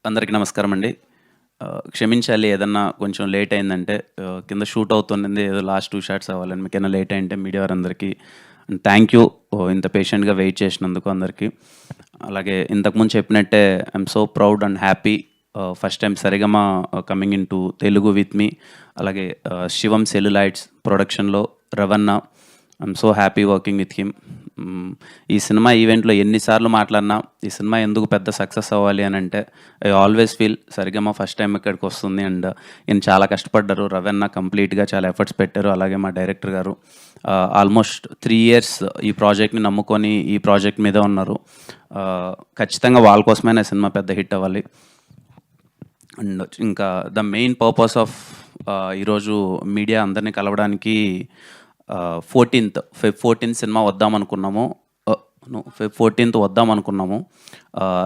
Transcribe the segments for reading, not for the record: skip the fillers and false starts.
అందరికీ నమస్కారం అండి. క్షమించాలి ఏదన్నా కొంచెం లేట్ అయిందంటే కింద షూట్ అవుతున్నది ఏదో లాస్ట్ 2 షాట్స్ అవ్వాలని మీకేమైనా లేట్ అయింటే మీడియా వారందరికీ థ్యాంక్ యూ. ఇంత పేషెంట్‌గా వెయిట్ చేసినందుకు అందరికీ. అలాగే ఇంతకుముందు చెప్పినట్టే I'm so proud and happy first time Saregama coming into Telugu with me. అలాగే శివం సెల్యులాయిడ్స్ ప్రొడక్షన్‌లో Ravana. I'm so happy working with him. ఈ సినిమా ఈవెంట్లో ఎన్నిసార్లు మాట్లాడినా ఈ సినిమా ఎందుకు పెద్ద సక్సెస్ అవ్వాలి అని అంటే I always feel Sarigama first time ఇక్కడికి వస్తుంది అండ్ ఈయన చాలా కష్టపడ్డారు. రవణ కంప్లీట్గా చాలా ఎఫర్ట్స్ పెట్టారు. అలాగే మా డైరెక్టర్ గారు ఆల్మోస్ట్ 3 years ఈ ప్రాజెక్ట్ని నమ్ముకొని ఈ ప్రాజెక్ట్ మీద ఉన్నారు. ఖచ్చితంగా వాళ్ళ కోసమైనా సినిమా పెద్ద హిట్ అవ్వాలి. అండ్ ఇంకా ద మెయిన్ పర్పస్ ఆఫ్ ఈరోజు మీడియా అందరినీ కలవడానికి 14th Feb 14th సినిమా వద్దామనుకున్నాము. Feb 14th వద్దామనుకున్నాము,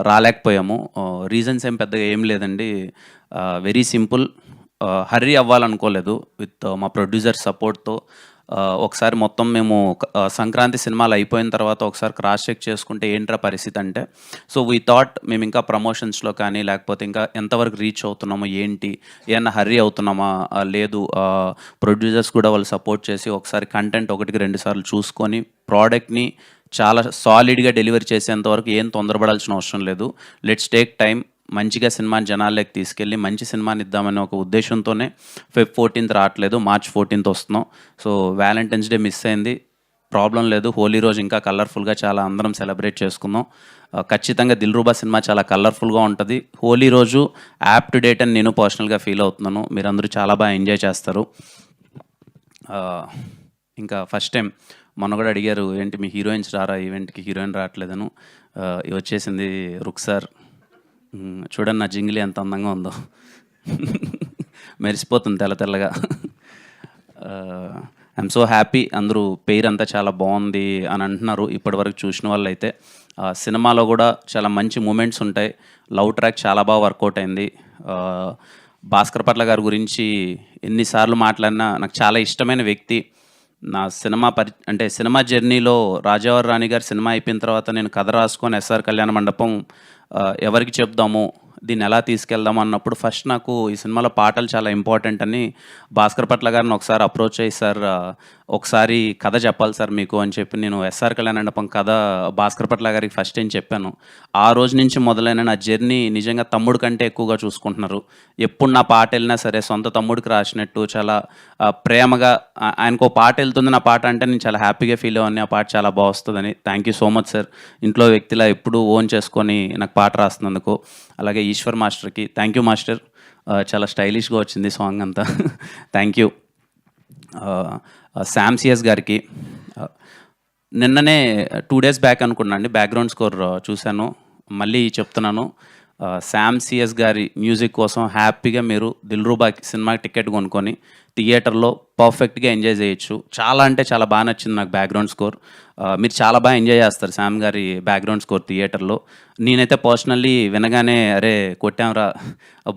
రాలేకపోయాము. రీజన్స్ ఏం పెద్దగా ఏం లేదండి. Very simple. హర్రీ అవ్వాలనుకోలేదు. విత్ మా ప్రొడ్యూసర్ సపోర్ట్తో ఒకసారి మొత్తం మేము సంక్రాంతి సినిమాలు అయిపోయిన తర్వాత ఒకసారి క్రాస్ చెక్ చేసుకుంటే ఏంట్రా పరిస్థితి అంటే, సో వీ థాట్ మేము ఇంకా ప్రమోషన్స్లో కానీ లేకపోతే ఇంకా ఎంతవరకు రీచ్ అవుతున్నామో ఏంటి, ఏమన్నా హర్రీ అవుతున్నామా లేదు, ప్రొడ్యూసర్స్ కూడా వాళ్ళు సపోర్ట్ చేసి ఒకసారి కంటెంట్ 1-2 సార్లు చూసుకొని ప్రోడక్ట్ని చాలా సాలిడ్గా డెలివరీ చేసేంతవరకు ఏం తొందరపడాల్సిన అవసరం లేదు. లెట్స్ టేక్ టైం, మంచిగా సినిమాని జనాల్లోకి తీసుకెళ్ళి మంచి సినిమాని ఇద్దామనే ఒక ఉద్దేశంతోనే Feb 14th రావట్లేదు, March 14th వస్తున్నాం. సో వ్యాలంటైన్స్ డే మిస్ అయింది, ప్రాబ్లం లేదు. హోలీ రోజు ఇంకా కలర్ఫుల్గా చాలా అందరం సెలబ్రేట్ చేసుకుందాం. ఖచ్చితంగా దిల్రూబా సినిమా చాలా కలర్ఫుల్గా ఉంటుంది. హోలీ రోజు యాప్ టు డేట్ అని నేను పర్సనల్గా ఫీల్ అవుతున్నాను. మీరందరూ చాలా బాగా ఎంజాయ్ చేస్తారు. ఇంకా ఫస్ట్ టైం మొన్న కూడా అడిగారు ఏంటి మీ హీరోయిన్స్ రారా ఈవెంట్కి, హీరోయిన్ రావట్లేదను. వచ్చేసింది రుక్సార్. చూడండి నా జింగిలి ఎంత అందంగా ఉందో, మెరిసిపోతుంది తెల్ల తెల్లగా. I'm so happy. అందరూ పేరంతా చాలా బాగుంది అని అంటున్నారు ఇప్పటివరకు చూసిన వాళ్ళు అయితే. సినిమాలో కూడా చాలా మంచి మూమెంట్స్ ఉంటాయి. లవ్ ట్రాక్ చాలా బాగా వర్కౌట్ అయింది. భాస్కర్ పట్ల గారి గురించి ఎన్నిసార్లు మాట్లాడినా నాకు చాలా ఇష్టమైన వ్యక్తి. నా సినిమా జర్నీలో రాజావారి రాణి గారి సినిమా అయిపోయిన తర్వాత నేను కథ రాసుకొని ఎస్ఆర్ కళ్యాణ మండపం ఎవరికి చెప్దాము, దీన్ని ఎలా తీసుకెళ్దాము అన్నప్పుడు ఫస్ట్ నాకు ఈ సినిమాలో పాటలు చాలా ఇంపార్టెంట్ అని భాస్కర్ పట్ల గారిని ఒకసారి అప్రోచ్ అయ్యి, సార్ ఒకసారి కథ చెప్పాలి సార్ మీకు అని చెప్పి నేను ఎస్ఆర్ కళ్యాణ మండపం కథ భాస్కర్ పట్ల గారికి ఫస్ట్ ఏం చెప్పాను. ఆ రోజు నుంచి మొదలైన నా జర్నీ నిజంగా తమ్ముడు కంటే ఎక్కువగా చూసుకుంటున్నారు. ఎప్పుడు నా పాట వెళ్ళినా సరే సొంత తమ్ముడికి రాసినట్టు చాలా ప్రేమగా, ఆయనకు పాట వెళ్తుంది నా పాట అంటే నేను చాలా హ్యాపీగా ఫీల్ అవ్వని, ఆ పాట చాలా బాగా వస్తుందని. Thank you so much sir. ఇంట్లో వ్యక్తిలా ఎప్పుడూ ఓన్ చేసుకొని నాకు పాట రాస్తున్నందుకు. అలాగే ఈశ్వర్ మాస్టర్కి థ్యాంక్ యూ మాస్టర్, చాలా స్టైలిష్గా వచ్చింది సాంగ్ అంతా. Thank you. శామ్ సిఎస్ గారికి నిన్ననే 2 days బ్యాక్ అనుకున్నాను అండి బ్యాక్గ్రౌండ్ స్కోర్ చూశాను, మళ్ళీ చెప్తున్నాను. శామ్ సిఎస్ గారి మ్యూజిక్ కోసం హ్యాపీగా మీరు దిల్రూబా సినిమాకి టికెట్ కొనుక్కొని థియేటర్లో పర్ఫెక్ట్గా ఎంజాయ్ చేయొచ్చు. చాలా అంటే చాలా బాగా నచ్చింది నాకు బ్యాక్గ్రౌండ్ స్కోర్. మీరు చాలా బాగా ఎంజాయ్ చేస్తారు శామ్ గారి బ్యాక్గ్రౌండ్ స్కోర్ థియేటర్లో. నేనైతే పర్సనల్లీ వినగానే అరే కొట్టాంరా,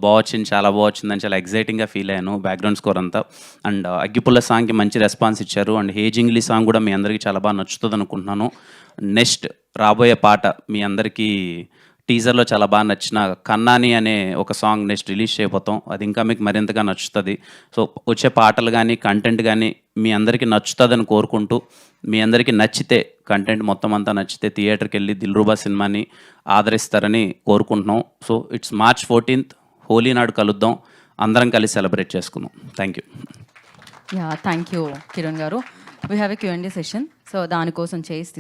బాగొచ్చింది, చాలా బాగొచ్చిందని చాలా ఎగ్జైటింగ్గా ఫీల్ అయ్యాను బ్యాక్గ్రౌండ్ స్కోర్ అంతా. అండ్ అగ్గిపుల్ల సాంగ్కి మంచి రెస్పాన్స్ ఇచ్చారు. అండ్ హేజింగ్లీ సాంగ్ కూడా మీ అందరికీ చాలా బాగా నచ్చుతుంది అనుకుంటున్నాను. నెక్స్ట్ రాబోయే పాట మీ అందరికీ టీజర్లో చాలా బాగా నచ్చిన కన్నాని అనే ఒక సాంగ్ నెక్స్ట్ రిలీజ్ చేయబోతాం. అది ఇంకా మీకు మరింతగా నచ్చుతుంది. సో వచ్చే పాటలు కానీ కంటెంట్ కానీ మీ అందరికీ నచ్చుతుందని కోరుకుంటూ, మీ అందరికీ నచ్చితే కంటెంట్ మొత్తం అంతా నచ్చితే థియేటర్కి వెళ్ళి దిల్రూబా సినిమాని ఆదరిస్తారని కోరుకుంటున్నాం. So it's March 14th Holi నాడు కలుద్దాం, అందరం కలిసి సెలబ్రేట్ చేసుకుందాం. Thank you. Thank you Kiran garu. We have a Q&A session. So దానికోసం చేసి